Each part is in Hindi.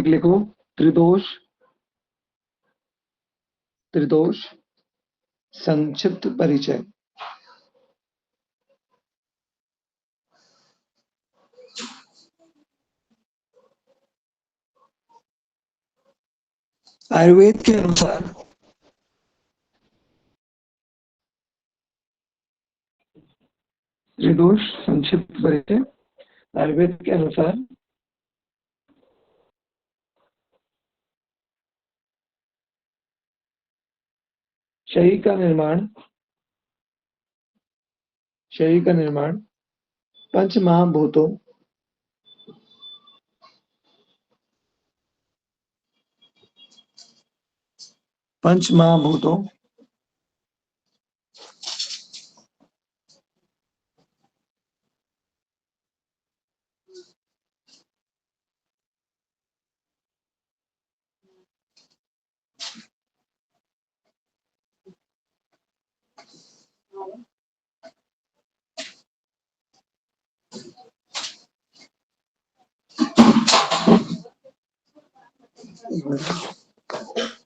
में लिखो त्रिदोष, त्रिदोष संक्षिप्त परिचय। आयुर्वेद के अनुसार त्रिदोष संक्षिप्त परिचय। आयुर्वेद के अनुसार शरीर का निर्माण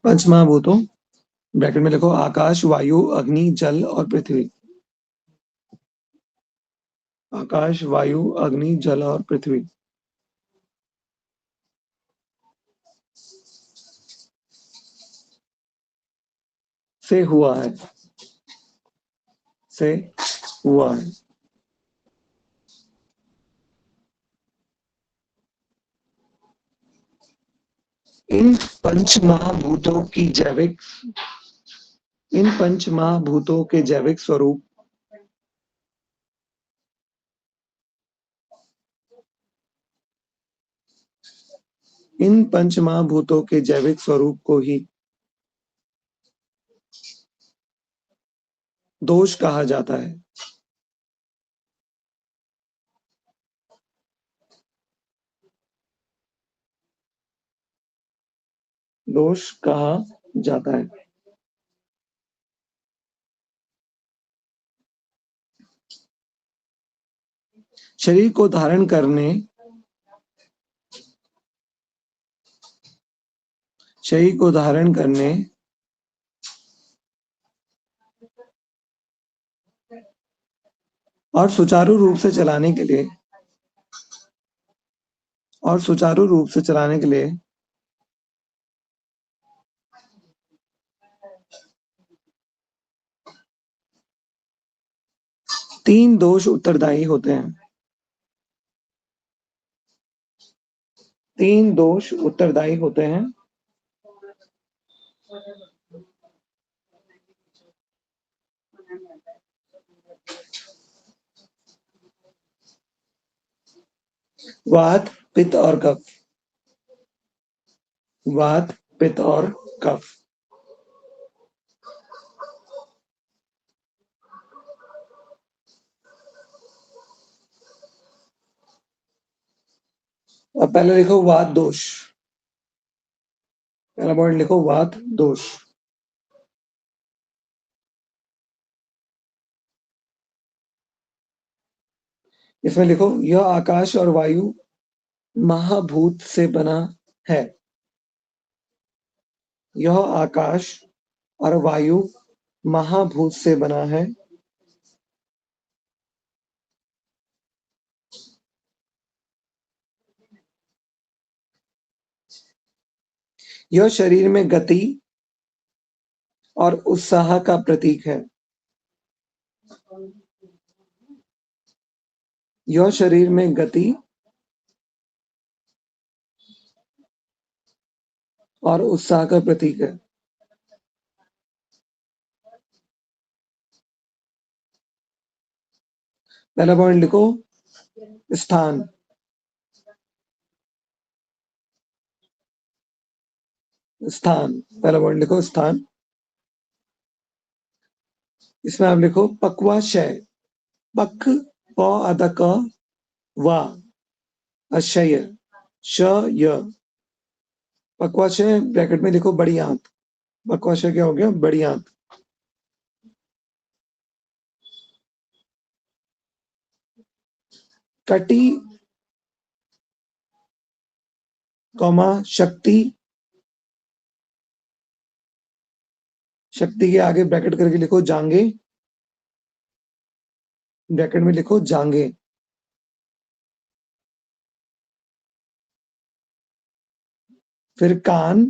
पंच महाभूतों ब्रैकेट में लिखो आकाश, वायु, अग्नि, जल और पृथ्वी। आकाश, वायु, अग्नि, जल और पृथ्वी से हुआ है, इन पंच महाभूतों के जैविक स्वरूप को ही दोष कहा जाता है। दोष कहा जाता है। शरीर को धारण करने और सुचारू रूप से चलाने के लिए तीन दोष उत्तरदायी होते हैं। वात, पित्त और कफ। और पहले लिखो वात दोष। पहला पॉइंट लिखो वात दोष। इसमें लिखो यह आकाश और वायु महाभूत से बना है। यह आकाश और वायु महाभूत से बना है। यह शरीर में गति और उत्साह का प्रतीक है। यह शरीर में गति और उत्साह का प्रतीक है। पहला पॉइंट लिखो स्थान। पहला पॉइंट लिखो स्थान। इसमें आप लिखो पक्वाशय। पक प आधा क वा अशय श य। पक्वाशय ब्रैकेट में लिखो बड़ी आंत। पक्वाशय क्या हो गया? बड़ी आंत। कटी कॉमा शक्ति, शक्ति के आगे ब्रैकेट करके लिखो जांगे, ब्रैकेट में लिखो जांगे। फिर कान,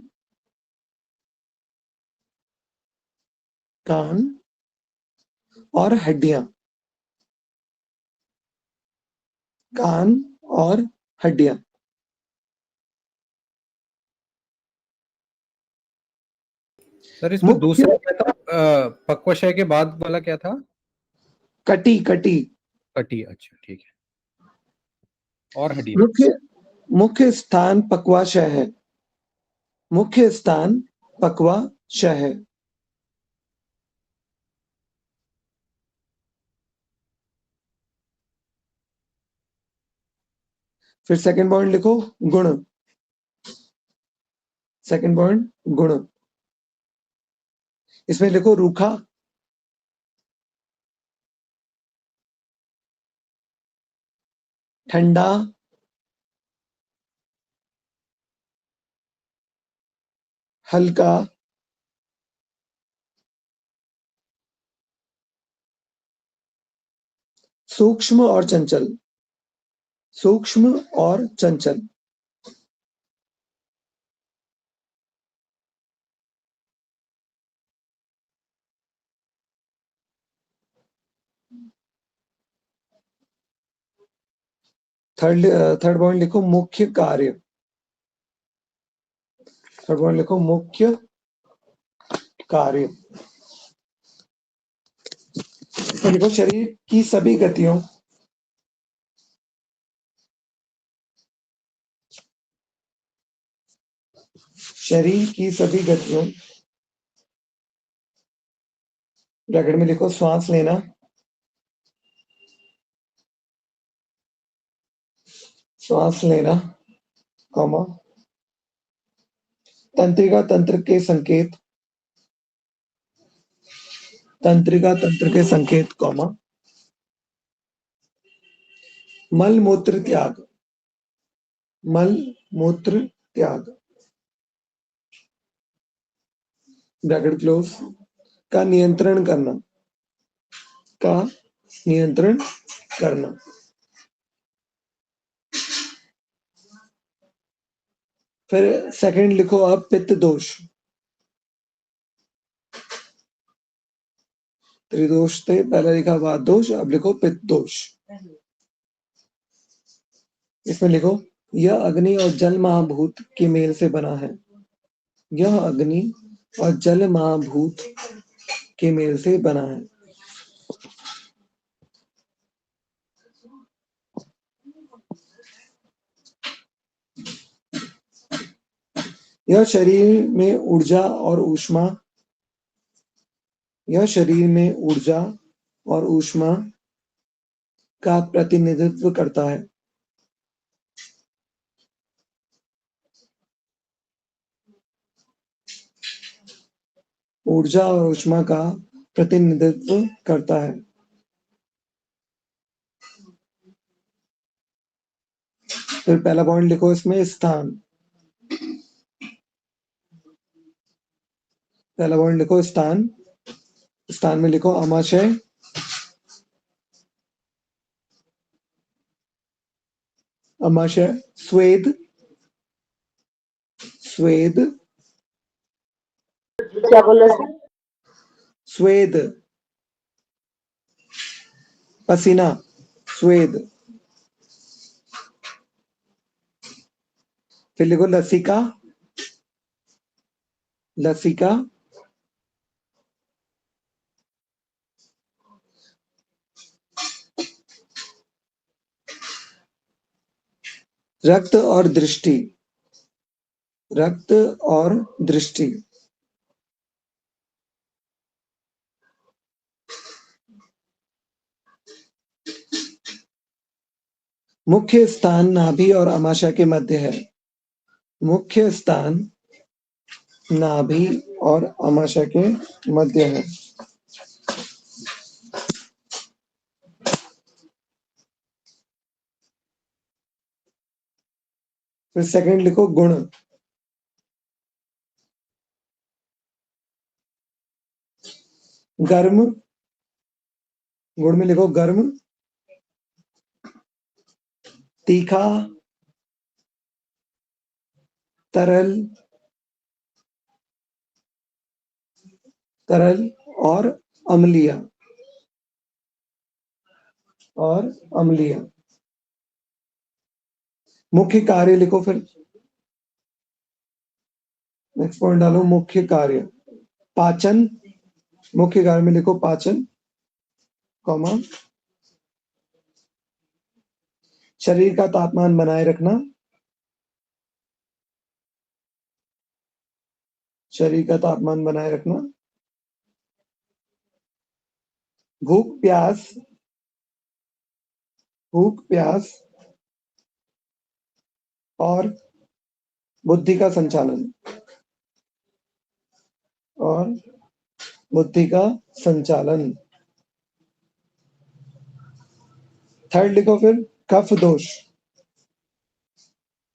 कान और हड्डियां, कान और हड्डियां। सर इसमें मुख्य दूसरा क्या था? पक्वाशय के बाद वाला क्या था? कटी, कटी। कटी, अच्छा ठीक है। और हड्डियां। मुख्य मुख्य स्थान पक्वाशय है, मुख्य स्थान पक्वाशय है। फिर सेकंड पॉइंट लिखो गुण, सेकंड पॉइंट गुण। इसमें लिखो रूखा, ठंडा, हल्का, सूक्ष्म और चंचल, सूक्ष्म और चंचल। थर्ड पॉइंट लिखो मुख्य कार्य, थर्ड पॉइंट लिखो मुख्य कार्य। तो लिखो शरीर की सभी गतियों, शरीर की सभी गतियों, ब्रैकेट में लिखो श्वास लेना, श्वास लेना, कॉमा तंत्रिका तंत्र के संकेत, तंत्रिका तंत्र के संकेत, कॉमा मल मूत्र त्याग, मल मूत्र त्याग, ब्रैकेट क्लोज, का नियंत्रण करना, का नियंत्रण करना। फिर सेकंड लिखो अब पित्त दोष, त्रिदोष थे, पहला लिखा वात दोष, अब लिखो पित्त दोष। इसमें लिखो यह अग्नि और जल महाभूत के मेल से बना है, यह अग्नि और जल महाभूत के मेल से बना है। यह शरीर में ऊर्जा और ऊष्मा, यह शरीर में ऊर्जा और ऊष्मा का प्रतिनिधित्व करता है। ऊर्जा और ऊष्मा का प्रतिनिधित्व करता है। फिर पहला पॉइंट लिखो इसमें स्थान, पहला पॉइंट लिखो स्थान, स्थान में लिखो आमाशय, आमाशय, स्वेद, स्वेद, क्या बोल रहे सर? स्वेद, पसीना, स्वेद। फिर लिखो लसिका, लसिका, रक्त और दृष्टि, रक्त और दृष्टि। मुख्य स्थान नाभि और आमाशय के मध्य है, मुख्य स्थान नाभि और आमाशय के मध्य है। फिर सेकंड लिखो गुण। गर्म, गुण में लिखो गर्म, तीखा, तरल, तरल और अम्लीय, और अम्लीय। मुख्य कार्य लिखो फिर, नेक्स्ट पॉइंट डालो मुख्य कार्य। पाचन, मुख्य कार्य में लिखो पाचन, कॉमा, शरीर का तापमान बनाए रखना, शरीर का तापमान बनाए रखना। भूख प्यास, भूख प्यास और बुद्धि का संचालन, और बुद्धि का संचालन। थर्ड लिखो फिर कफ दोष,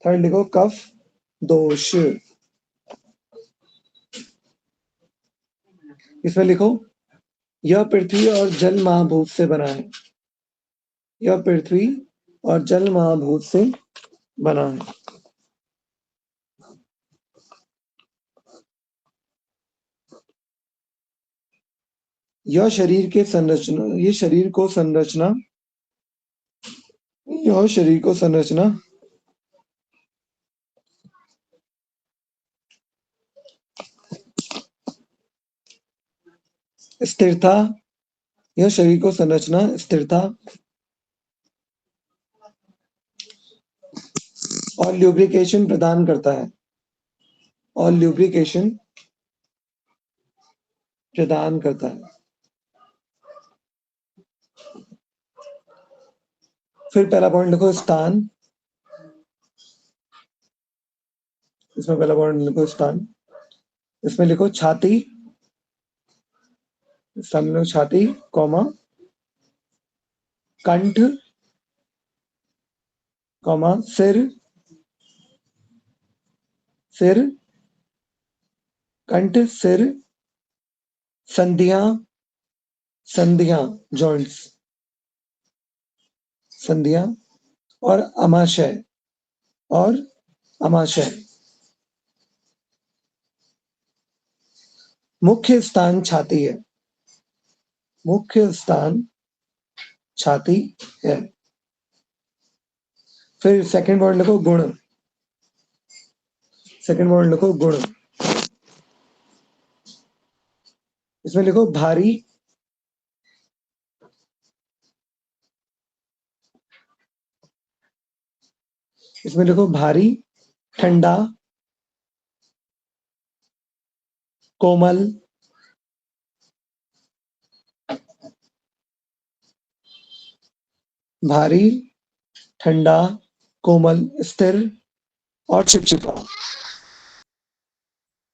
थर्ड लिखो कफ दोष। इसमें लिखो यह पृथ्वी और जल महाभूत से बना है, यह पृथ्वी और जल महाभूत से बना है। यह शरीर के संरचना, ये शरीर को संरचना, यह शरीर को संरचना स्थिरता, यह शरीर को संरचना स्थिरता और ल्यूब्रिकेशन प्रदान करता है, और ल्यूब्रिकेशन प्रदान करता है। फिर पहला पॉइंट लिखो स्थान, इसमें पहला पॉइंट लिखो स्थान, इसमें लिखो छाती, सामने लिखो छाती, कॉमा, कंठ, कॉमा, सिर, सिर, कंठ, सिर, संधियां, संधियां, जॉइंट्स, संधियां, और अमाशय, और अमाशय। मुख्य स्थान छाती है, मुख्य स्थान छाती है। फिर सेकंड वर्ड लिखो गुण, सेकंड वर्ड लिखो गुण। इसमें लिखो भारी, इसमें लिखो भारी, ठंडा, कोमल, भारी, ठंडा, कोमल, स्थिर और चिपचिपा,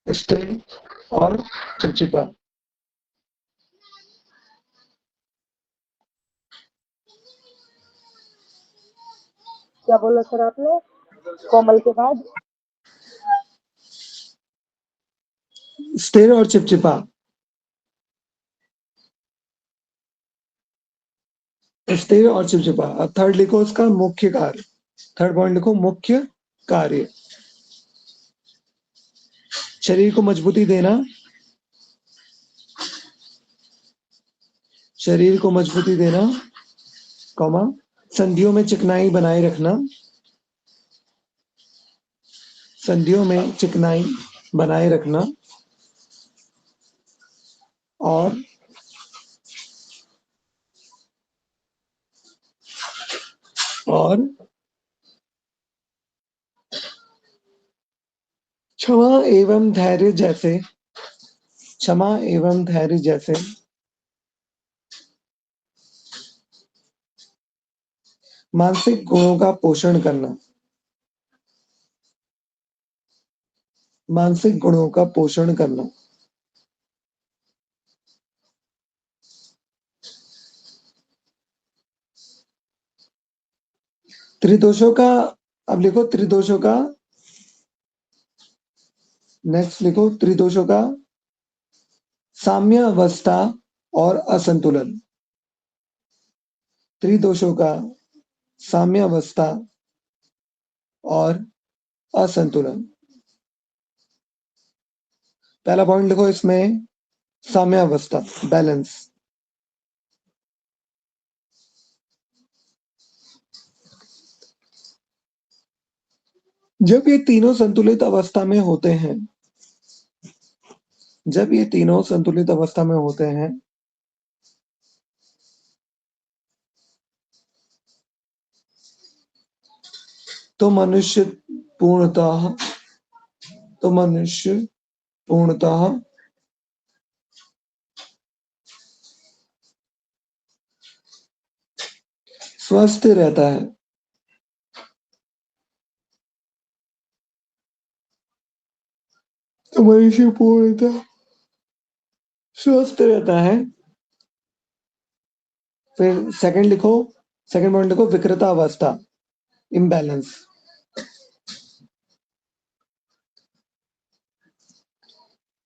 स्थिर और चिपचिपा। क्या बोला सर आपने? कोमल के बाद स्थिर और चिपचिपा, स्थिर और चिपचिपा। अब थर्ड लिखो उसका मुख्य कार्य, थर्ड पॉइंट लिखो मुख्य कार्य। शरीर को मजबूती देना, शरीर को मजबूती देना, कॉमा, संधियों में चिकनाई बनाए रखना, संधियों में चिकनाई बनाए रखना, और क्षमा एवं धैर्य जैसे, क्षमा एवं धैर्य जैसे मानसिक गुणों का पोषण करना, मानसिक गुणों का पोषण करना। त्रिदोषों का अब लिखो त्रिदोषों का, नेक्स्ट लिखो त्रिदोषों का साम्यावस्था और असंतुलन। त्रिदोषों का साम्यावस्था और असंतुलन। पहला पॉइंट लिखो इसमें साम्यावस्था, बैलेंस। जब ये तीनों संतुलित अवस्था में होते हैं, जब ये तीनों संतुलित अवस्था में होते हैं तो मनुष्य पूर्णतः स्वस्थ रहता है। तो मनुष्य पूर्णतः स्वस्थ रहता है। फिर सेकंड लिखो, सेकंड पॉइंट लिखो विकृता अवस्था, इम्बैलेंस।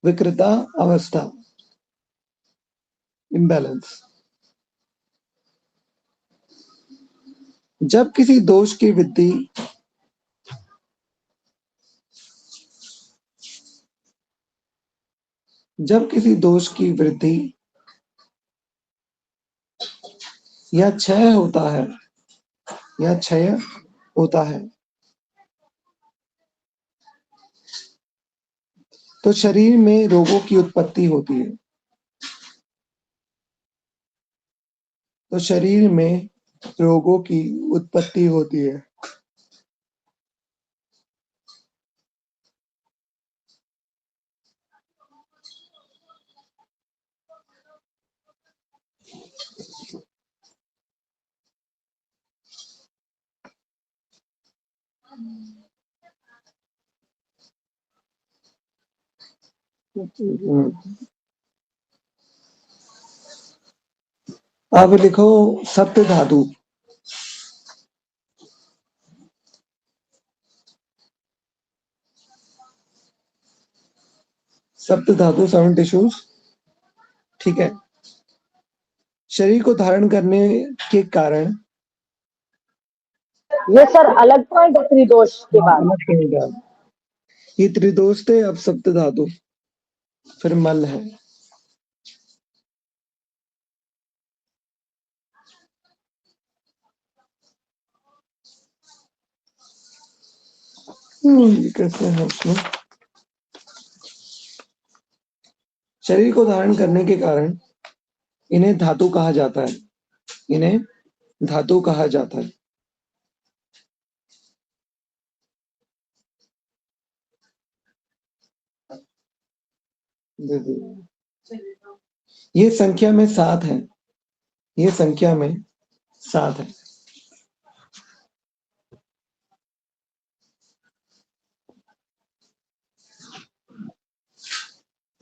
विकृता अवस्था, इम्बैलेंस। जब किसी दोष की वृद्धि या क्षय होता है तो शरीर में रोगों की उत्पत्ति होती है। तो शरीर में रोगों की उत्पत्ति होती है। अब लिखो सप्त धातु। सप्त धातु, 7 टिश्यूज, ठीक है। शरीर को धारण करने के कारण, ये सर अलग पॉइंट है त्रिदोष के बाद। ये त्रिदोष थे, अब सप्त धातु, फिर मल है। ये कैसे है उसमें? शरीर को धारण करने के कारण इन्हें धातु कहा जाता है। इन्हें धातु कहा जाता है। ये संख्या में 7 है। ये संख्या में 7 है।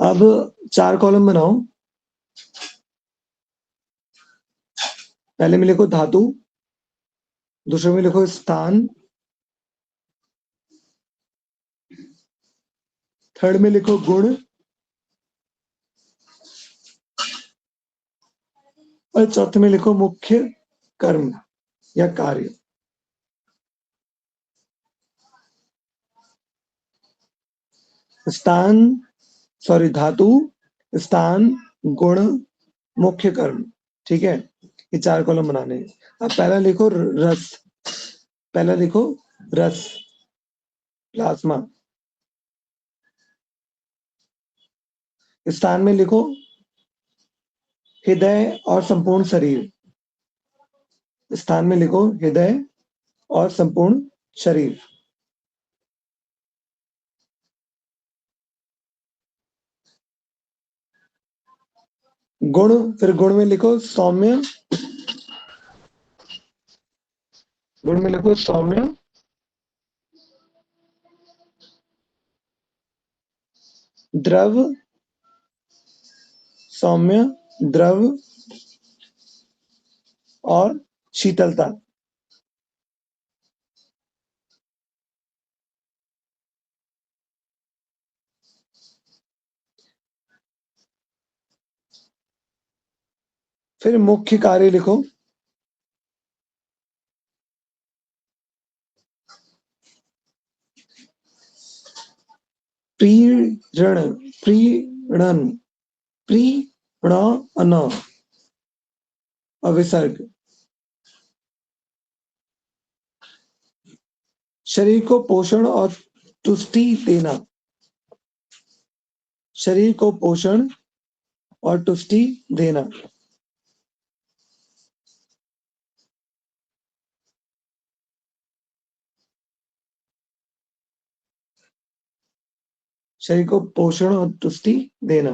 अब 4 कॉलम बनाओ। पहले में लिखो धातु, दूसरे में लिखो स्थान, थर्ड में लिखो गुण, और चौथे में लिखो मुख्य कर्म या कार्य। धातु, स्थान, गुण, मुख्य कर्म, ठीक है। ये 4 कॉलम बनाने हैं। अब पहला लिखो रस, प्लाज्मा। स्थान में लिखो हृदय और संपूर्ण शरीर। स्थान में लिखो हृदय और संपूर्ण शरीर। गुण, फिर गुण में लिखो सौम्य, गुण में लिखो सौम्य, द्रव, सौम्य, द्रव और शीतलता। फिर मुख्य कार्य लिखो। प्रीण, प्रीणन, प्रीणन, अविसर्ग। शरीर को पोषण और तुष्टि देना, शरीर को पोषण और तुष्टि देना। शरीर को पोषण और तुष्टि देना,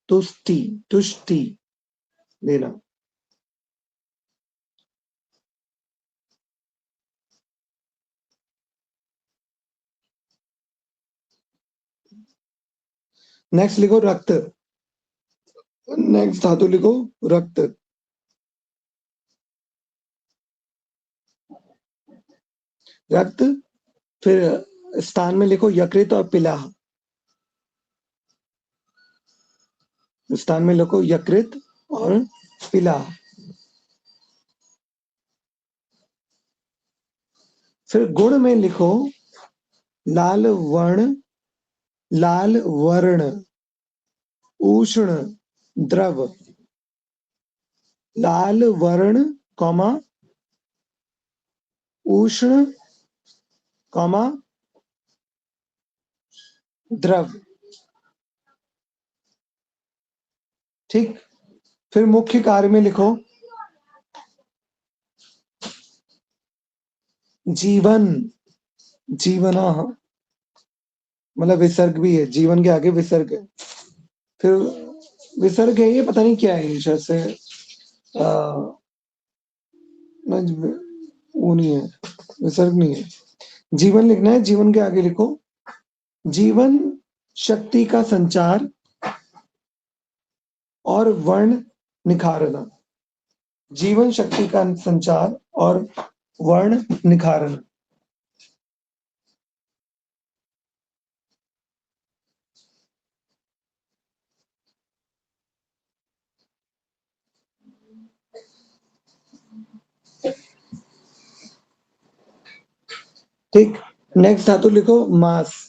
तुष्टि, तुष्टि देना। नेक्स्ट लिखो रक्त। नेक्स्ट धातु लिखो रक्त। रक्त, फिर स्थान में लिखो यकृत और पिलाह। स्थान में लिखो यकृत और पिलाह। फिर गुण में लिखो लाल वर्ण, लाल वर्ण, उष्ण, द्रव। लाल वर्ण कॉमा उष्ण कॉमा द्रव। ठीक। फिर मुख्य कार्य में लिखो जीवन, जीवना, मतलब विसर्ग भी है, जीवन के आगे विसर्ग है। फिर विसर्ग है, ये पता नहीं क्या है, शायद से वो नहीं है, विसर्ग नहीं है। जीवन लिखना है, जीवन के आगे लिखो जीवन शक्ति का संचार और वर्ण निखारना। जीवन शक्ति का संचार और वर्ण निखारना। ठीक। नेक्स्ट धातु लिखो मास।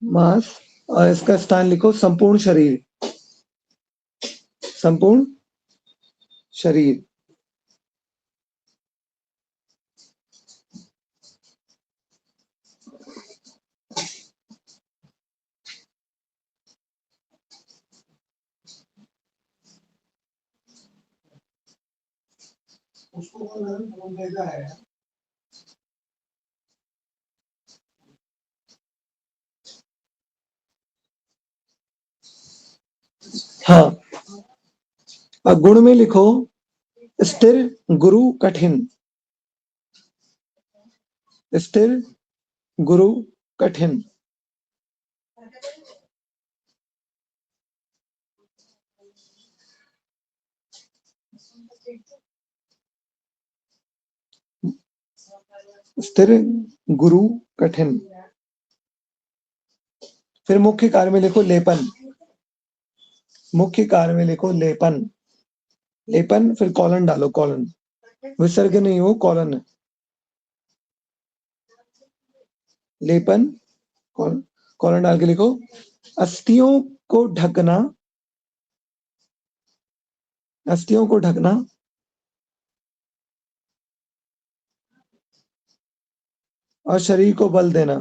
मास, और इसका स्थान लिखो संपूर्ण शरीर, संपूर्ण शरीर। हाँ, अब गुण में लिखो स्थिर, गुरु, कठिन। स्थिर, गुरु, कठिन। स्थिर, गुरु, कठिन। फिर मुख्य कार्य में लिखो लेपन। मुख्य कार्य में लिखो लेपन, लेपन, फिर कॉलन डालो, कॉलन, विसर्ग नहीं हो, कॉलन है। लेपन, कॉलन डाल के लिखो अस्थियों को ढकना, अस्थियों को ढकना और शरीर को बल देना,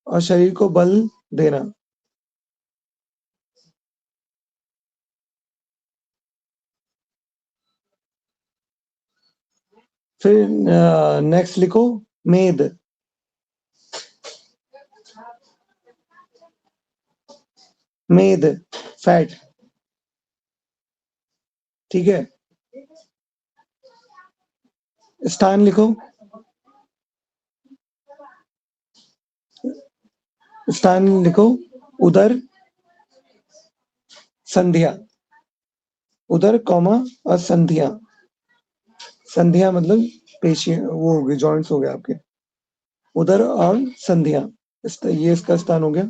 और शरीर को बल देना। फिर नेक्स्ट लिखो मेद। मेद, फैट। ठीक है। स्थान लिखो, स्थान लिखो उदर, संध्या, उदर कॉमा और संधियां, संधियां मतलब पेशी, वो हो गए जॉइंट्स हो गए आपके, उदर और संधियां, ये इसका स्थान हो गया।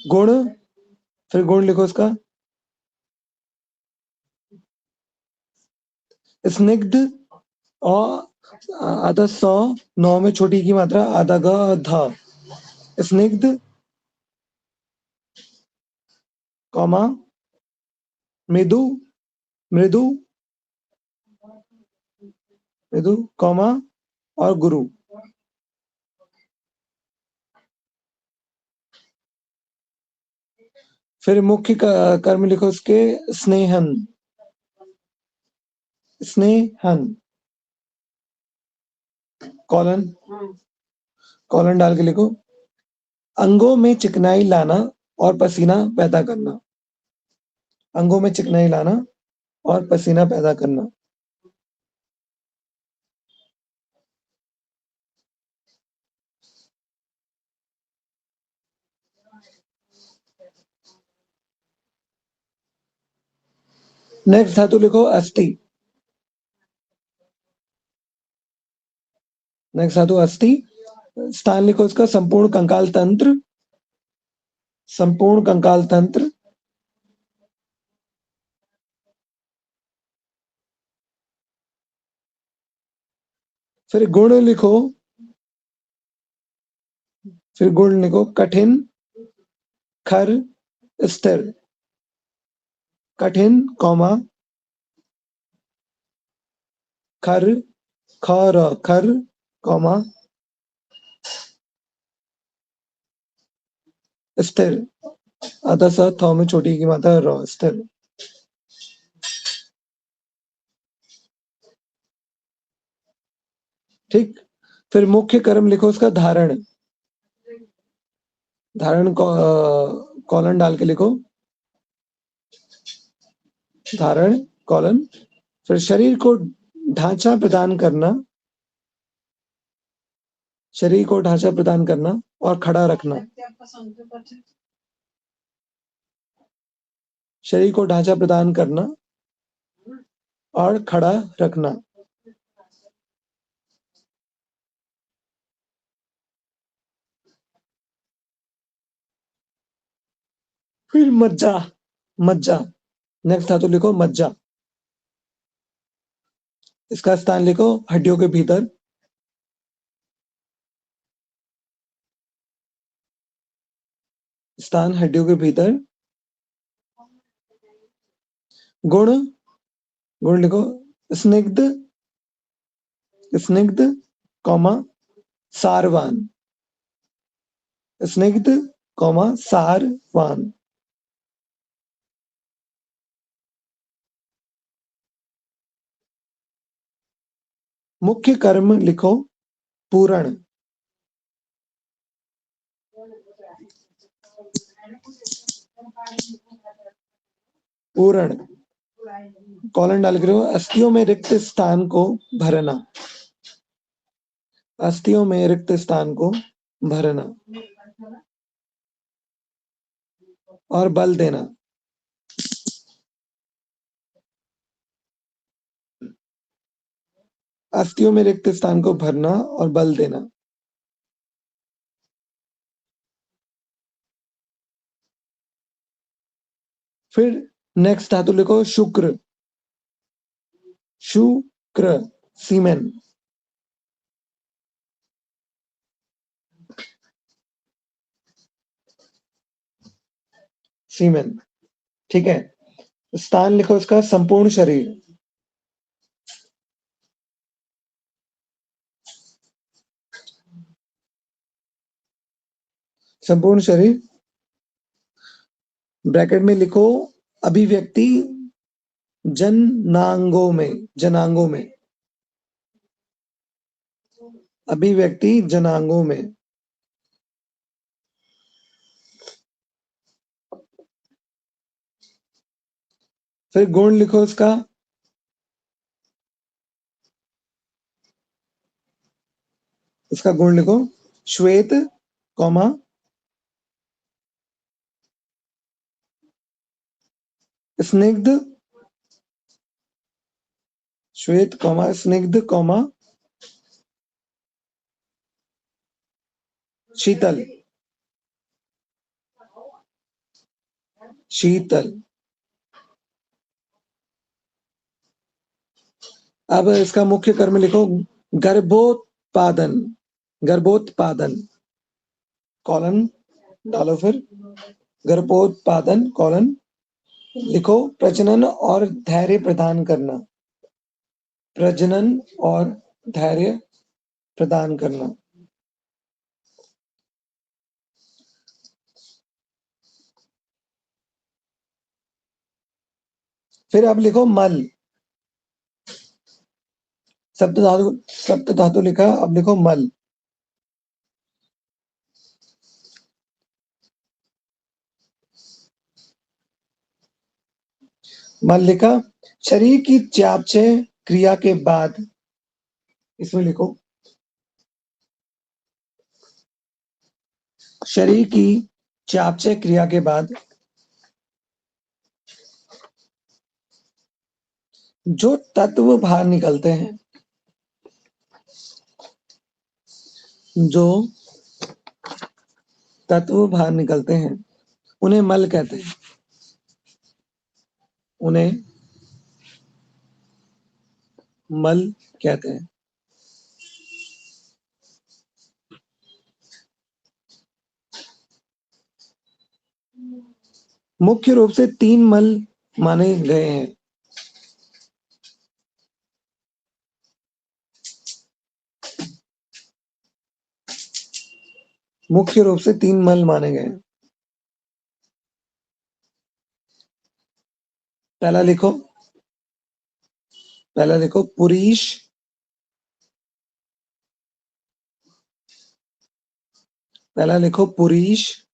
गुण, फिर गुण लिखो इसका, स्निग्ध और आधा सौ, नौ में छोटी की मात्रा आधा ग धा, स्निग्ध कॉमा मृदु, मृदु, मृदु कॉमा और गुरु। फिर मुख्य कर्म लिखो उसके, स्नेहन, स्नेहन, कॉलन, कॉलन डाल के लिखो, अंगों में चिकनाई लाना और पसीना पैदा करना, अंगों में चिकनाई लाना और पसीना पैदा करना। नेक्स्ट धातु लिखो अस्थि, नेक्स्ट धातु अस्थि, स्थान लिखो उसका संपूर्ण कंकाल तंत्र, संपूर्ण कंकाल तंत्र। फिर गुण लिखो, फिर गुण लिखो कठिन, खर, स्थिर, कठिन कॉमा खर, खर, खर कॉमा स्थिर, आधा सा थौ में छोटी की मात्रा र, स्थिर। ठीक, फिर मुख्य कर्म लिखो उसका धारण, धारण कॉलन डाल के लिखो, धारण कॉलन, फिर शरीर को ढांचा प्रदान करना, शरीर को ढांचा प्रदान करना और खड़ा रखना, शरीर को ढांचा प्रदान करना और खड़ा रखना। फिर मज्जा, मज्जा, नेक्स्ट धातु लिखो मज्जा, इसका स्थान लिखो हड्डियों के भीतर, स्थान हड्डियों के भीतर। गुण, गुण लिखो स्निग्ध, स्निग्ध कॉमा सारवान, स्निग्ध कॉमा सारवान। मुख्य कर्म लिखो पूरण, पूरण कॉलन डाल के अस्थियों में रिक्त स्थान को भरना, अस्थियों में रिक्त स्थान को भरना और बल देना। अस्थियों में रिक्त स्थान को भरना और बल देना। फिर नेक्स्ट धातु लिखो शुक्र, शुक्र सीमेन, सीमेन। ठीक है, स्थान लिखो उसका संपूर्ण शरीर, संपूर्ण शरीर, ब्रैकेट में लिखो अभिव्यक्ति जनांगों में, जनांगों में, अभिव्यक्ति जनांगों में। फिर गुण लिखो उसका, इसका गुण लिखो श्वेत कॉमा स्निग्ध, श्वेत कॉमा स्निग्ध कॉमा शीतल, शीतल। अब इसका मुख्य कर्म लिखो, गर्भोत्पादन, गर्भोत्पादन कॉलन डालो, फिर गर्भोत्पादन कॉलन लिखो, प्रजनन और धैर्य प्रदान करना, प्रजनन और धैर्य प्रदान करना। फिर अब लिखो मल, सप्त धातु लिखा, अब लिखो मल। मल लिखा, शरीर की च्यापचय क्रिया के बाद, इसमें लिखो शरीर की च्यापचय क्रिया के बाद जो तत्व बाहर निकलते हैं, जो तत्व बाहर निकलते हैं उन्हें मल कहते हैं, उन्हें मल कहते हैं। मुख्य रूप से 3 मल माने गए हैं। मुख्य रूप से 3 मल माने गए हैं। पहला लिखो पुरीश, पहला लिखो पुरीश,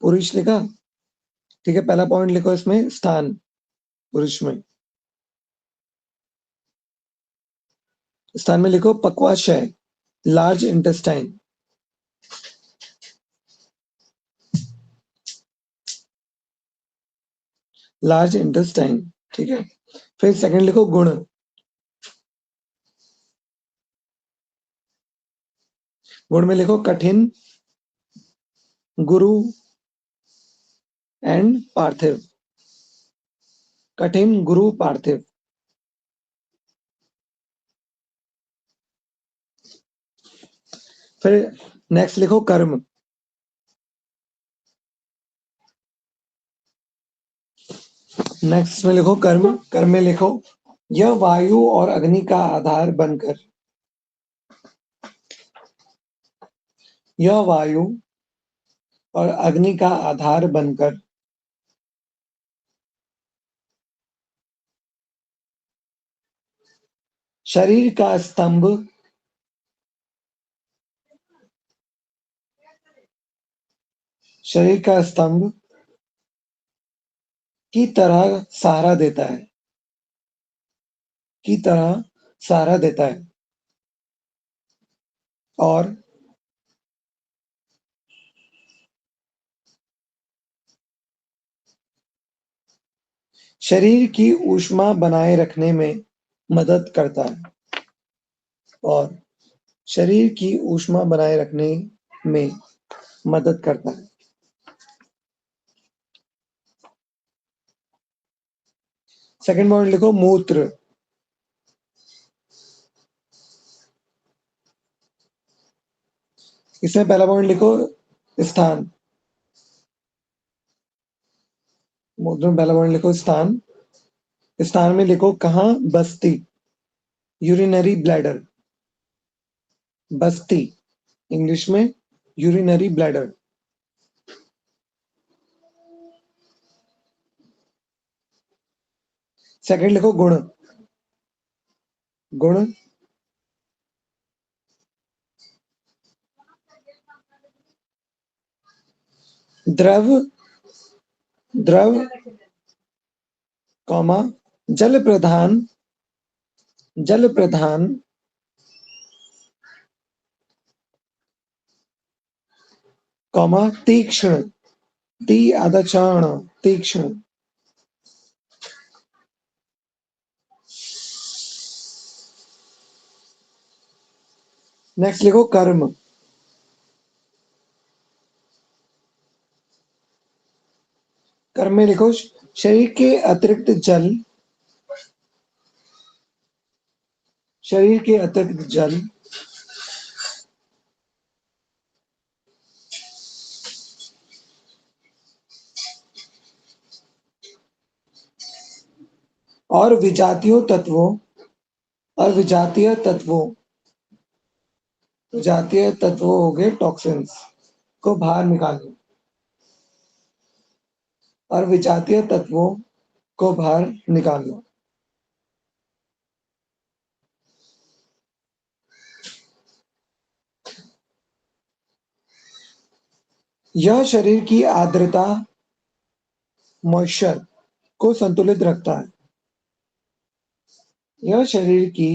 पुरुष लिखा, ठीक है। पहला पॉइंट लिखो इसमें स्थान पुरुष में, स्थान में लिखो पक्वाशय, लार्ज इंटेस्टाइन, लार्ज इंटेस्टाइन, ठीक है। फिर सेकंड लिखो गुण, गुण में लिखो कठिन, गुरु एंड पार्थिव, कठिन गुरु पार्थिव। फिर नेक्स्ट लिखो कर्म, नेक्स्ट में लिखो कर्म, कर्म में लिखो यह वायु और अग्नि का आधार बनकर, यह वायु और अग्नि का आधार बनकर शरीर का स्तंभ, शरीर का स्तंभ की तरह सहारा देता है, की तरह सहारा देता है, और शरीर की ऊष्मा बनाए रखने में मदद करता है, और शरीर की ऊष्मा बनाए रखने में मदद करता है। सेकंड पॉइंट लिखो मूत्र, इसमें पहला पॉइंट लिखो स्थान, मूत्र में पहला पॉइंट लिखो स्थान, स्थान में लिखो कहाँ, बस्ती, यूरिनरी ब्लैडर, बस्ती इंग्लिश में यूरिनरी ब्लैडर। सेकंड लिखो गुण, गुण द्रव, द्रव कॉमा जल प्रधान, जल प्रधान कॉमा तीक्ष्ण, ती आधा क्षण, तीक्ष्ण। नेक्स्ट लिखो कर्म। कर्म में लिखो शरीर के अतिरिक्त जल, शरीर के अतिरिक्त जल, और विजातीय तत्वों, और विजातीय तत्वों, विजातीय तत्वों हो गए टॉक्सिन्स को बाहर निकालना, और विजातीय तत्वों को बाहर निकालना। यह शरीर की आर्द्रता, मॉइस्चर को संतुलित रखता है। यह शरीर की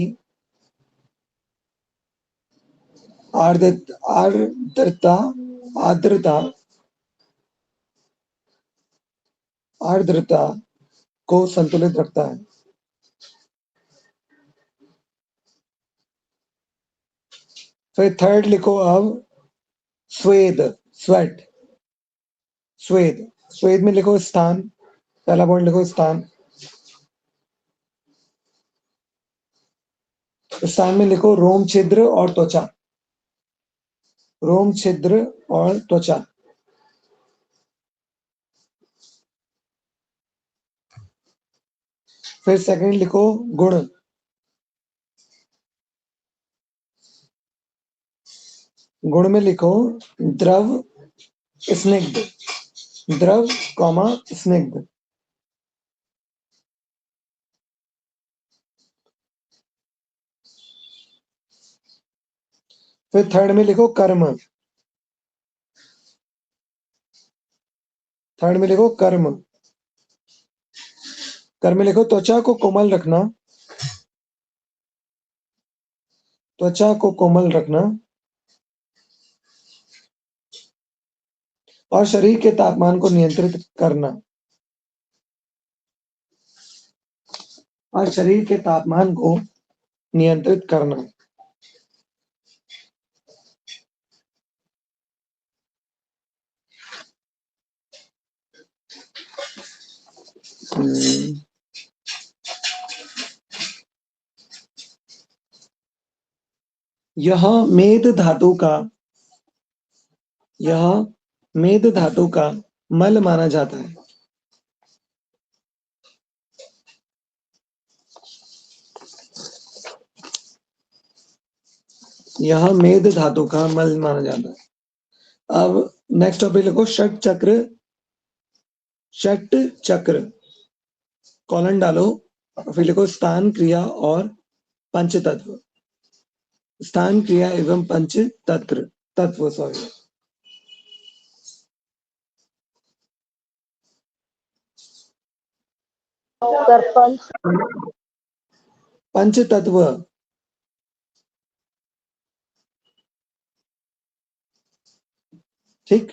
आर्द्रता, आर्द्रता, आर्द्रता को संतुलित रखता है। फिर थर्ड लिखो अब स्वेद, स्वेट, स्वेद। स्वेद में लिखो स्थान, पहला पॉइंट लिखो स्थान। स्थान में लिखो रोम छिद्र और त्वचा, रोम छिद्र और त्वचा। फिर सेकंड लिखो गुण, गुण में लिखो द्रव, स्निग्ध, द्रव कॉमा स्निग्ध। फिर थर्ड में लिखो कर्म, थर्ड में लिखो कर्म। कर्म में लिखो त्वचा को कोमल रखना, त्वचा को कोमल रखना, और शरीर के तापमान को नियंत्रित करना, और शरीर के तापमान को नियंत्रित करना। यह मेद धातु का, यह मेद धातु का मल माना जाता है। यह मेद धातु का मल माना जाता है। अब नेक्स्ट टॉपिक लिखो षट चक्र, षट चक्र, कॉलन डालो, फिर लिखो स्थान, क्रिया और पंच तत्व, स्थान, क्रिया एवं पंच तत्व, तत्व सॉरी। सरपंच, पंच तत्व, ठीक।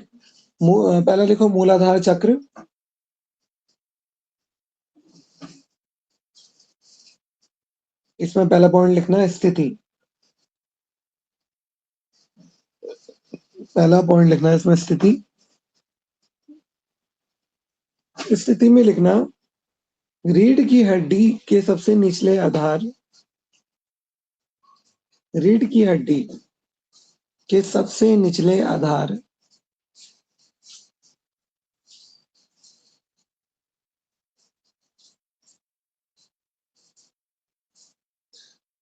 पहला लिखो मूलाधार चक्र, इसमें पहला पॉइंट लिखना है स्थिति, पहला पॉइंट लिखना है इसमें स्थिति। स्थिति में लिखना रीढ़ की हड्डी के सबसे निचले आधार, रीढ़ की हड्डी के सबसे निचले आधार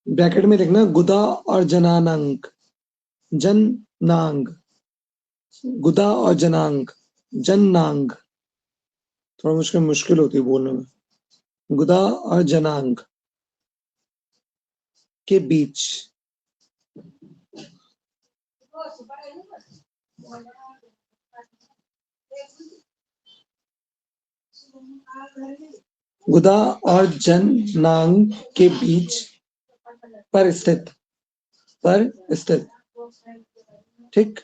ब्रैकेट में लिखना गुदा और जनानांग, जनांग, गुदा और जनांग, जनांग, थोड़ा मुश्किल होती है बोलने में, गुदा और जनांग के बीच। गुदा और जनांग के बीच पर स्थित, पर स्थित, ठीक।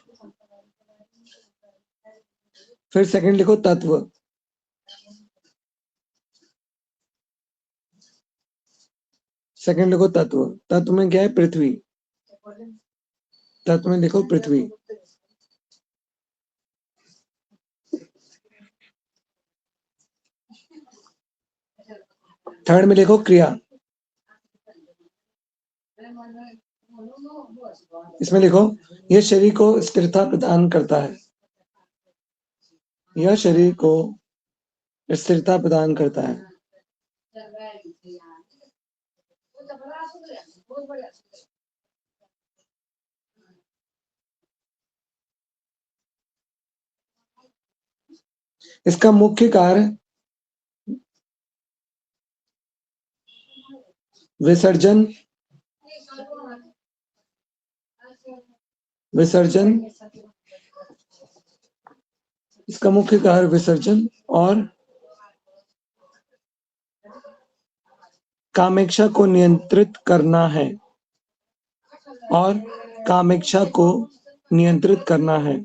फिर सेकंड लिखो तत्व। सेकंड लिखो तत्व। तत्व में क्या है? पृथ्वी। तत्व में लिखो पृथ्वी। थर्ड में लिखो क्रिया। इसमें लिखो यह शरीर को स्थिरता प्रदान करता है। यह शरीर को स्थिरता प्रदान करता है। इसका मुख्य कार्य विसर्जन विसर्जन इसका मुख्य कार्य विसर्जन और कामेक्षा को नियंत्रित करना है। और कामेक्षा को नियंत्रित करना है।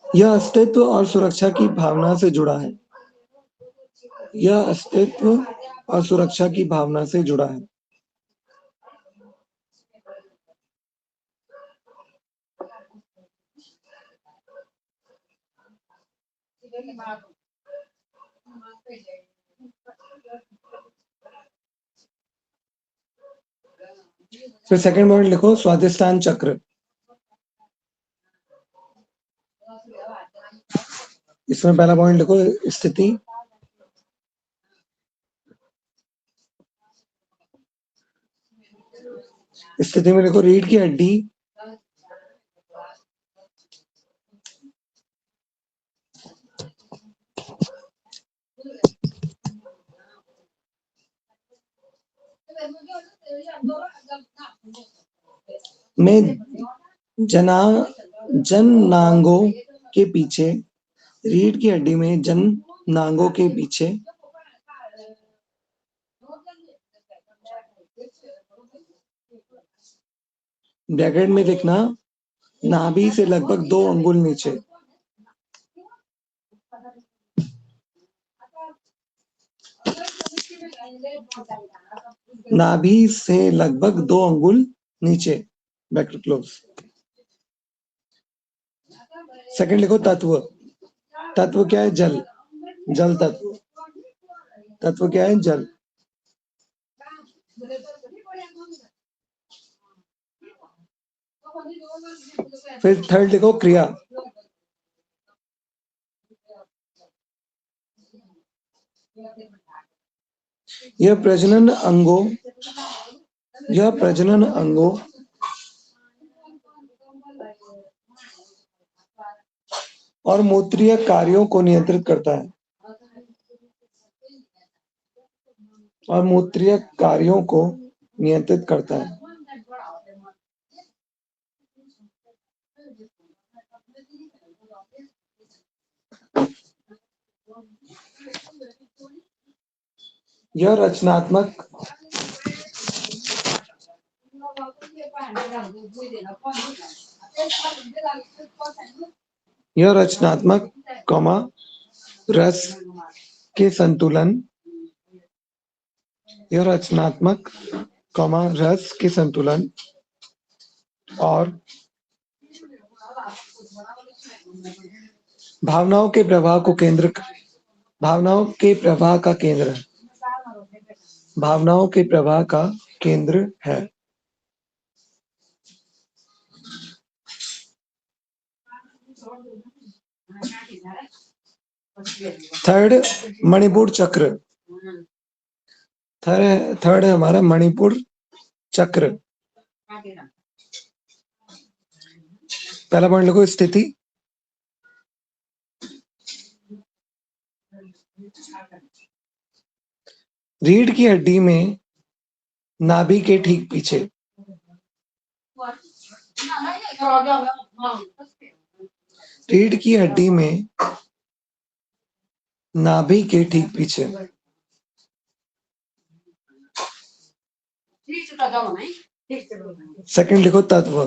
यह अस्तित्व और सुरक्षा की भावना से जुड़ा है। यह अस्तित्व और सुरक्षा की भावना से जुड़ा है। फिर सेकंड पॉइंट लिखो स्वाधिष्ठान चक्र। इसमें पहला पॉइंट लिखो स्थिति। स्थिति में लिखो रीढ़ की हड्डी में जननांगों के पीछे, रीढ़ की हड्डी में जननांगों के पीछे ब्रैकेट में लिखना नाभि से लगभग 2 अंगुल नीचे। नाभि से लगभग 2 अंगुल नीचे, ब्रैकेट क्लोज। सेकंड लिखो तत्व। तत्व क्या है? जल। जल तत्व। तत्व क्या है? जल। फिर थर्ड लिखो क्रिया। यह प्रजनन अंगों और मूत्रीय कार्यों को नियंत्रित करता है। और मूत्रीय कार्यों को नियंत्रित करता है। यह रचनात्मक रस के संतुलन रस के संतुलन और भावनाओं के प्रवाह का केंद्र है। भावनाओं के प्रवाह का केंद्र है। थर्ड मणिपुर चक्र। थर्ड है हमारा मणिपुर चक्र। पहला पॉइंट लिखो स्थिति। रीढ़ की हड्डी में नाभि के ठीक पीछे। रीढ़ की हड्डी में नाभि के ठीक पीछे। सेकंड लिखो तत्व,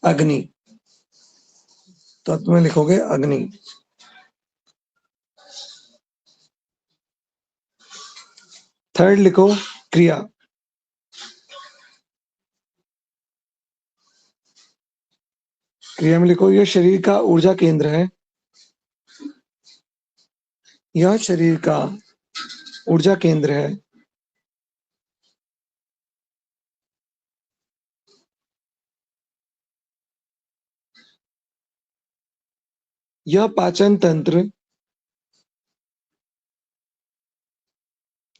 अग्नि, तत्व में लिखोगे अग्नि। थर्ड लिखो क्रिया, क्रिया में लिखो यह शरीर का ऊर्जा केंद्र है, यह शरीर का ऊर्जा केंद्र है। यह पाचन तंत्र,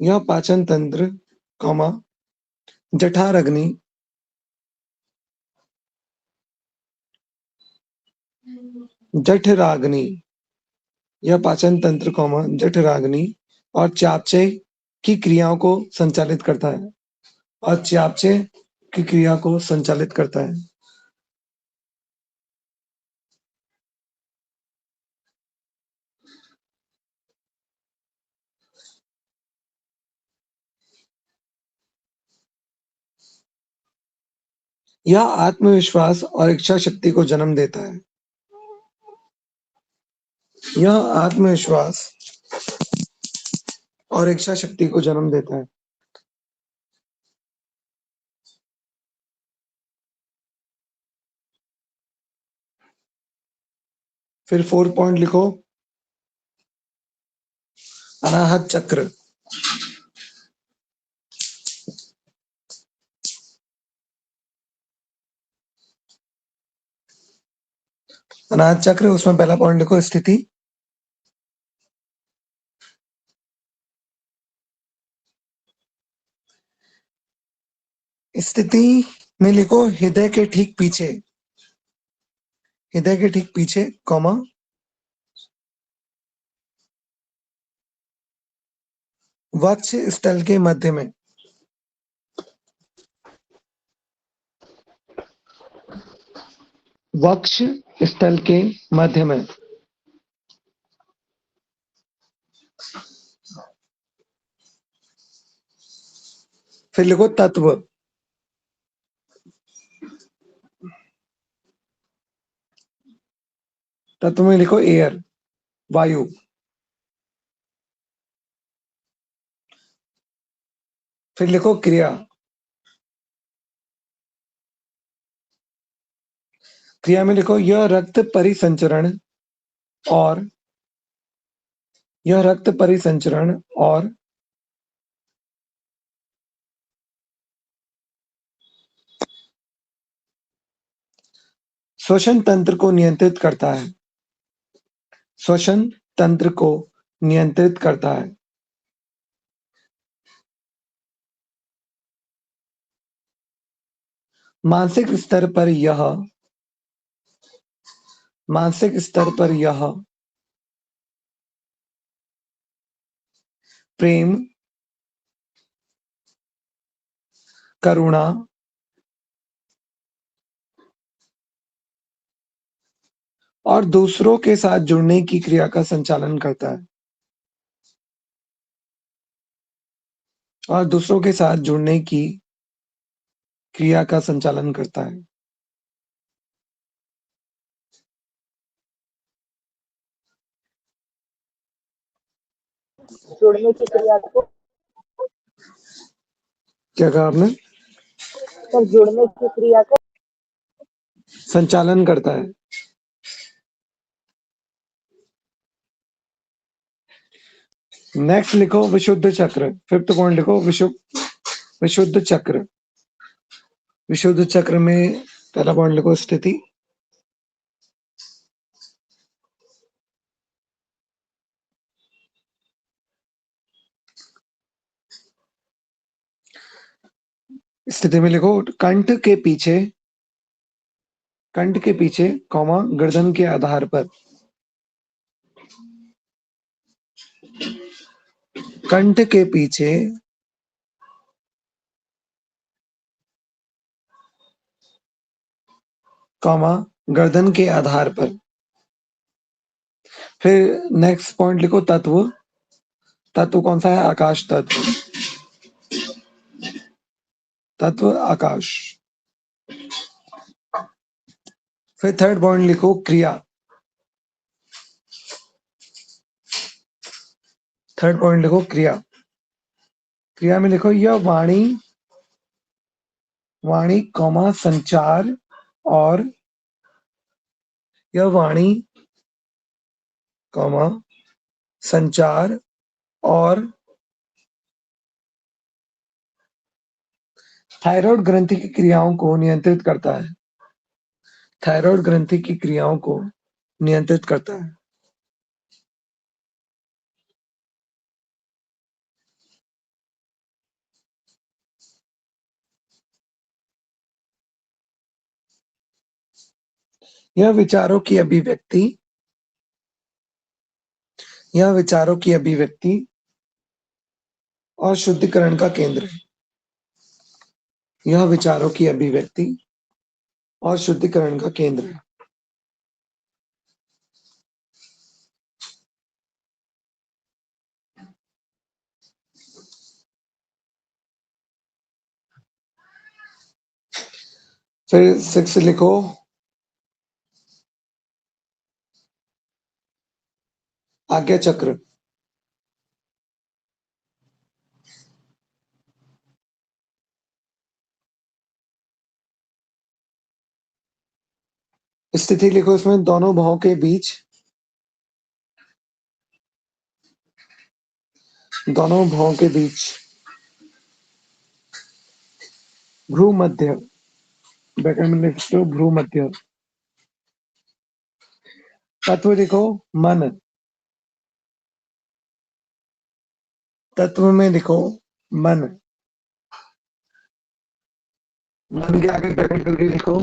यह पाचन तंत्र, कॉमा, जठर अग्नि, जठराग्नि, यह पाचन तंत्र, कॉमा, जठराग्नि और चयापचय की क्रियाओं को संचालित करता है, और चयापचय की क्रिया को संचालित करता है। यह आत्मविश्वास और इच्छा शक्ति को जन्म देता है, यह आत्मविश्वास और इच्छा शक्ति को जन्म देता है। फिर 4 पॉइंट लिखो, अनाहत चक्र, अनाहत चक्र, उसमें पहला पॉइंट लिखो स्थिति, स्थिति में लिखो हृदय के ठीक पीछे, हृदय के ठीक पीछे, कॉमा, वक्ष स्थल के मध्य में, वक्ष स्थल के मध्य में। फिर लिखो तत्व, तत्व में लिखो एयर, वायु। फिर लिखो क्रिया, क्रिया में लिखो यह रक्त परिसंचरण और, यह रक्त परिसंचरण और श्वसन तंत्र को नियंत्रित करता है, श्वसन तंत्र को नियंत्रित करता है। मानसिक स्तर पर यह, मानसिक स्तर पर यह प्रेम, करुणा और दूसरों के साथ जुड़ने की क्रिया का संचालन करता है, और दूसरों के साथ जुड़ने की क्रिया का संचालन करता है। जुड़ने की क्रिया को, क्या कहा आपने? सर जुड़ने की क्रिया को संचालन करता है। नेक्स्ट लिखो विशुद्ध चक्र, फिफ्थ पॉइंट लिखो विशुद्ध चक्र, विशुद्ध चक्र में पहला पॉइंट लिखो स्थिति, स्थिति में लिखो कंठ के पीछे, कंठ के पीछे, कॉमा, गर्दन के आधार पर, कंठ के पीछे, कॉमा, गर्दन के आधार पर। फिर नेक्स्ट पॉइंट लिखो तत्व, तत्व कौन सा है? आकाश तत्व। तत्व आकाश। फिर थर्ड पॉइंट लिखो क्रिया। थर्ड पॉइंट लिखो क्रिया। क्रिया में लिखो यह वाणी, वाणी कौमा संचार और, यह वाणी कौमा संचार और थायराइड ग्रंथि की क्रियाओं को नियंत्रित करता है। थायराइड ग्रंथि की क्रियाओं को नियंत्रित करता है। यह विचारों की अभिव्यक्ति, यह विचारों की अभिव्यक्ति और शुद्धिकरण का केंद्र है। यह विचारों की अभिव्यक्ति और शुद्धिकरण का केंद्र है। फिर 6 लिखो आज्ञा चक्र। स्थिति लिखो इसमें दोनों भावों के बीच, दोनों भावों के बीच भ्रू मध्य, ब्रैकेट में लिख दो भ्रू मध्य। तत्व लिखो मन। तत्व में लिखो मन। मन के आगे ब्रैकेट करके लिखो,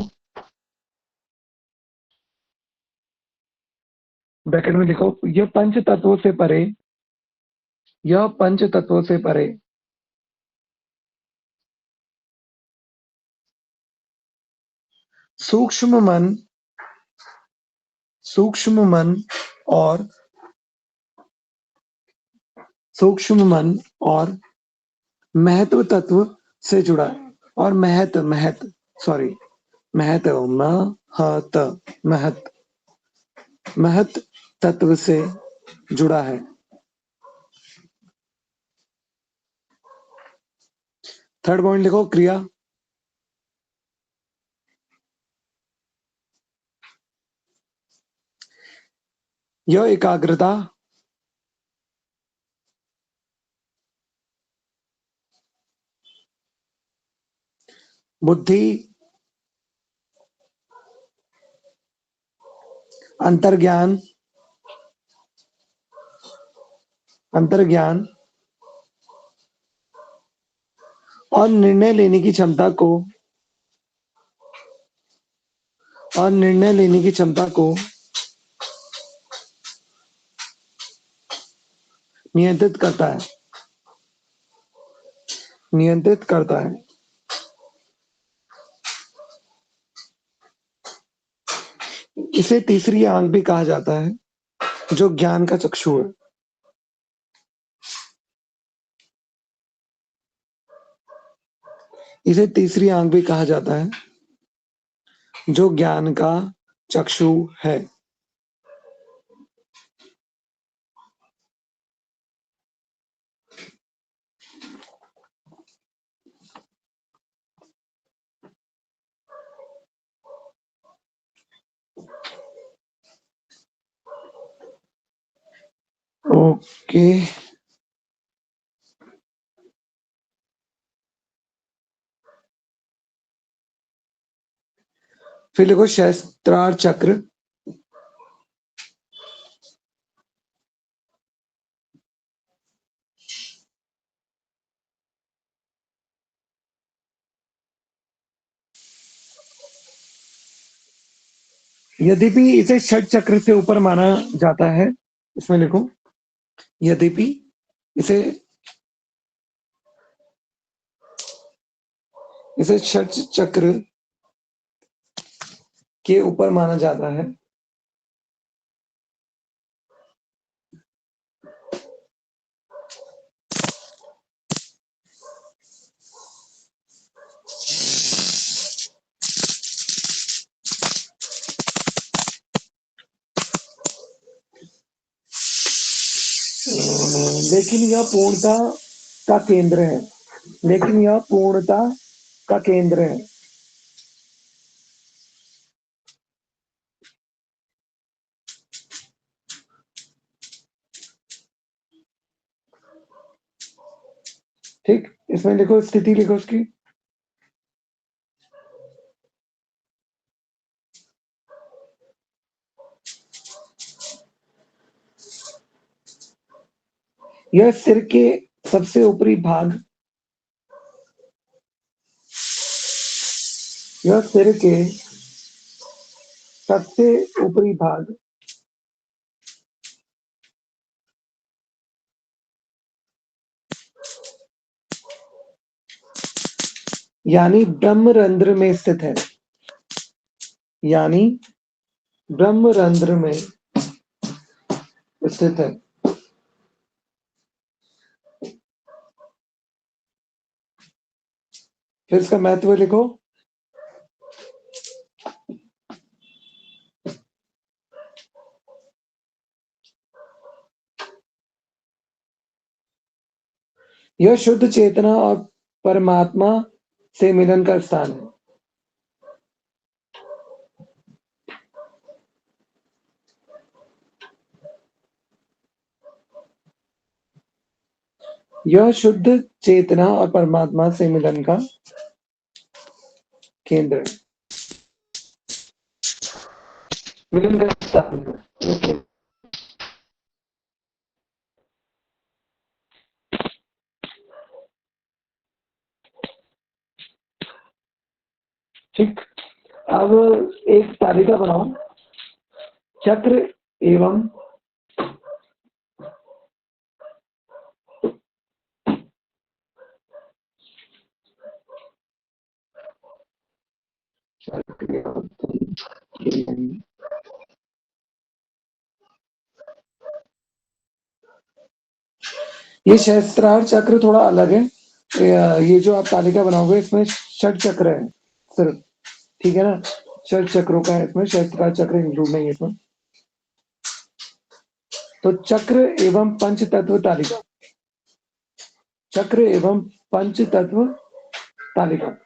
ब्रैकेट में लिखो यह पंच तत्वों से परे, यह पंच तत्वों से परे सूक्ष्म मन, सूक्ष्म मन और, सूक्ष्म मन और महत्व तत्व से जुड़ा है। और महत सॉरी महत महत महत तत्व से जुड़ा है। थर्ड पॉइंट लिखो क्रिया। यह एकाग्रता, बुद्धि, अंतर्ज्ञान, अंतर्ज्ञान और निर्णय लेने की क्षमता को, और निर्णय लेने की क्षमता को नियंत्रित करता है, नियंत्रित करता है। इसे तीसरी आंख भी कहा जाता है, जो ज्ञान का चक्षु है। इसे तीसरी आंख भी कहा जाता है, जो ज्ञान का चक्षु है। ओके, फिर लिखो सहस्त्रार चक्र। यद्यपि इसे षट चक्र से ऊपर माना जाता है, इसमें लिखो यद्यपि इसे, इसे षट चक्र के ऊपर माना जाता है, लेकिन यह पूर्णता का केंद्र है। लेकिन यह पूर्णता का केंद्र है। ठीक, इसमें लिखो, स्थिति लिखो उसकी। यह सिर के सबसे ऊपरी भाग, यह सिर के सबसे ऊपरी भाग यानी ब्रह्मरंध्र में स्थित है। यानी ब्रह्मरंध्र में स्थित है। फिर इसका महत्व लिखो। यह शुद्ध चेतना और परमात्मा से मिलन का स्थान है। यह शुद्ध चेतना और परमात्मा से मिलन का केंद्र है, मिलन का स्थान है। ठीक, अब एक तालिका बनाओ। चक्र एवं ये सहस्त्रार चक्र थोड़ा अलग है। ये जो आप तालिका बनाओगे इसमें षट चक्र है सिर्फ, ठीक है ना। षट चक्रों का है इसमें, सहस्त्रार चक्र इंक्लूड नहीं है इसमें। तो चक्र एवं पंच तत्व तालिका, चक्र एवं पंच तत्व तालिका।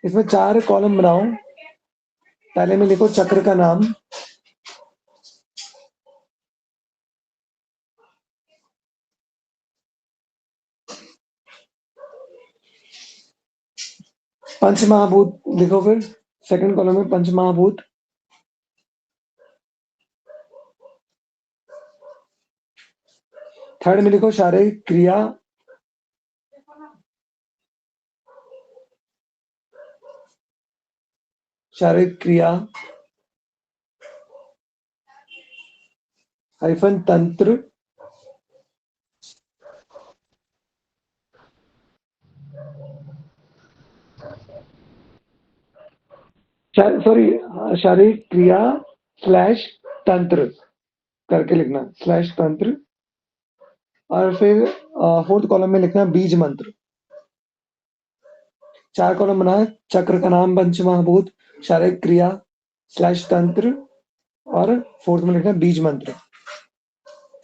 इसमें 4 कॉलम बनाओ। पहले में लिखो चक्र का नाम, पंचमहाभूत लिखो। फिर सेकंड कॉलम में पंचमहाभूत। थर्ड में लिखो शारीरिक क्रिया, शारीरिक क्रिया हाइफन तंत्र, सॉरी, शारीरिक क्रिया स्लैश तंत्र करके लिखना, स्लैश तंत्र। और फिर फोर्थ कॉलम में लिखना बीज मंत्र। 4 कॉलम बना, चक्र का नाम, पंचमहाभूत, शारीरिक क्रिया स्लैश तंत्र, और फोर्थ में लिखना बीज मंत्र।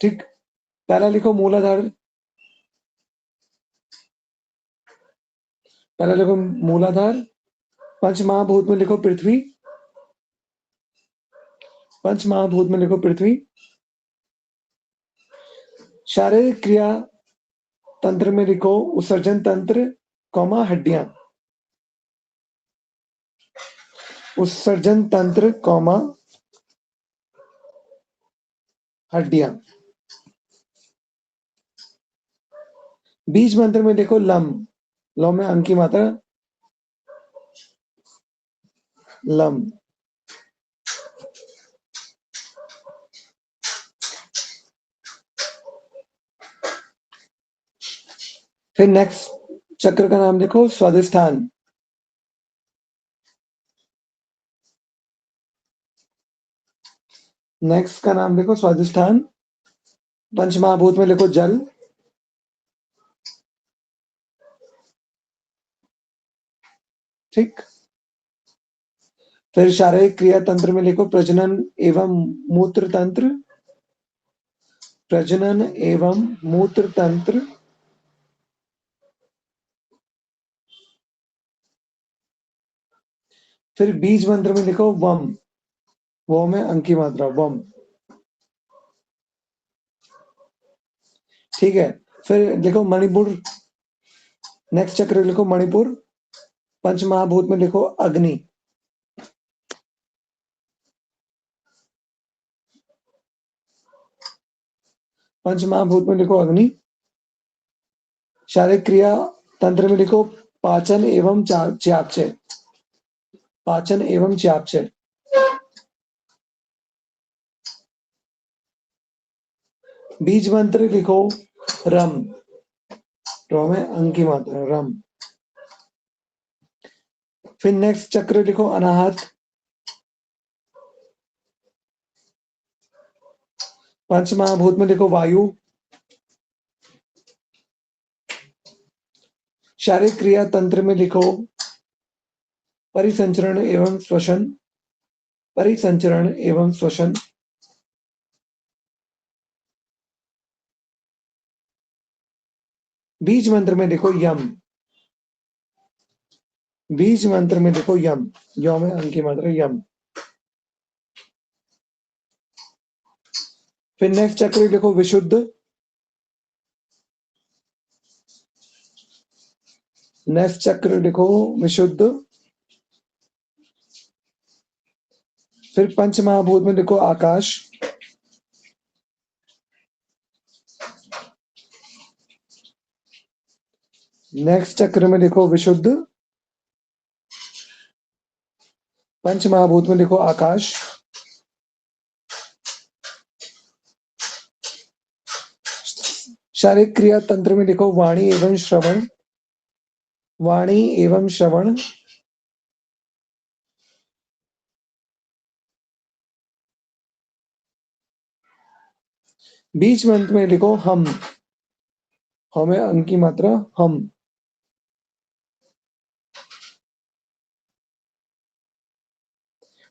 ठीक, पहला लिखो मूलाधार। पहला लिखो मूलाधार। पंचमहाभूत में लिखो पृथ्वी। पंचमहाभूत में लिखो पृथ्वी। शारीरिक क्रिया तंत्र में लिखो उत्सर्जन तंत्र, कॉमा हड्डियां। उत्सर्जन तंत्र, कॉमा हड्डियां। बीज मंत्र में देखो लम, लौ में अंक की मात्रा, लम। फिर नेक्स्ट चक्र का नाम देखो स्वादिष्ठान। नेक्स्ट का नाम देखो स्वादिष्ठान। पंचमहाभूत में लिखो जल। ठीक, फिर शारीरिक क्रिया तंत्र में लिखो प्रजनन एवं मूत्र तंत्र, प्रजनन एवं मूत्र तंत्र। फिर बीज मंत्र में लिखो वम, वो में अंक की मात्रा वम। ठीक है, फिर लिखो मणिपुर, नेक्स्ट चक्र लिखो मणिपुर, पंच महाभूत में लिखो अग्नि। पंच महाभूत में लिखो अग्नि। शारीरिक क्रिया तंत्र में लिखो पाचन एवं च्यापचय, पाचन एवं च्यापचय। बीज मंत्र लिखो रम, रो में अंक की मात्रा रम। फिर नेक्स्ट चक्र लिखो अनाहत, पंच महाभूत में लिखो वायु। शारीरिक क्रिया तंत्र में लिखो परिसंचरण एवं श्वसन, परिसंचरण एवं श्वसन। बीज मंत्र में लिखो यम, बीज मंत्र में लिखो यम, यो में अंक की मात्रा यम। फिर नेक्स्ट चक्र लिखो विशुद्ध, नेक्स्ट चक्र लिखो विशुद्ध। फिर पंच महाभूत में लिखो आकाश, नेक्स्ट चक्र में लिखो विशुद्ध, पंच महाभूत में लिखो आकाश। शारीरिक क्रिया तंत्र में लिखो वाणी एवं श्रवण, वाणी एवं श्रवण। बीज मंत्र में लिखो हम, हमें अंक की मात्रा हम।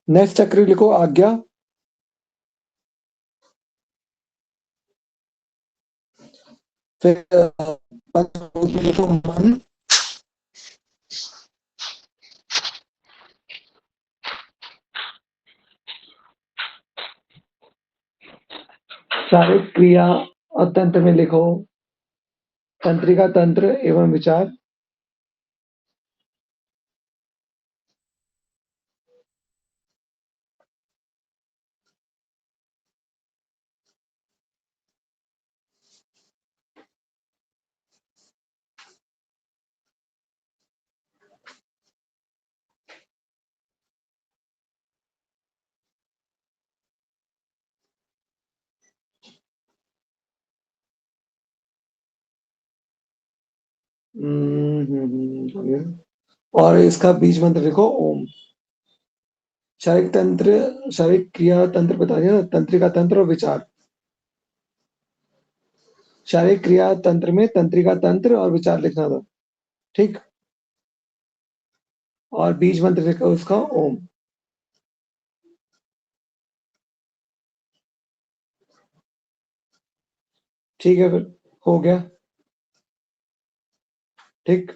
नेक्स्ट चक्र लिखो आज्ञा, फिर पंचभूत में लिखो मन। शारीरिक क्रिया और तंत्र में लिखो तंत्रिका तंत्र एवं विचार। और इसका बीज मंत्र लिखो ओम। शारीरिक तंत्र, शारीरिक क्रिया तंत्र बता दिया, तंत्रिका तंत्र और विचार। शारीरिक क्रिया तंत्र में तंत्रिका तंत्र और विचार लिखना था, ठीक। और बीज मंत्र लिखो उसका ओम। ठीक है, फिर हो गया, ठीक।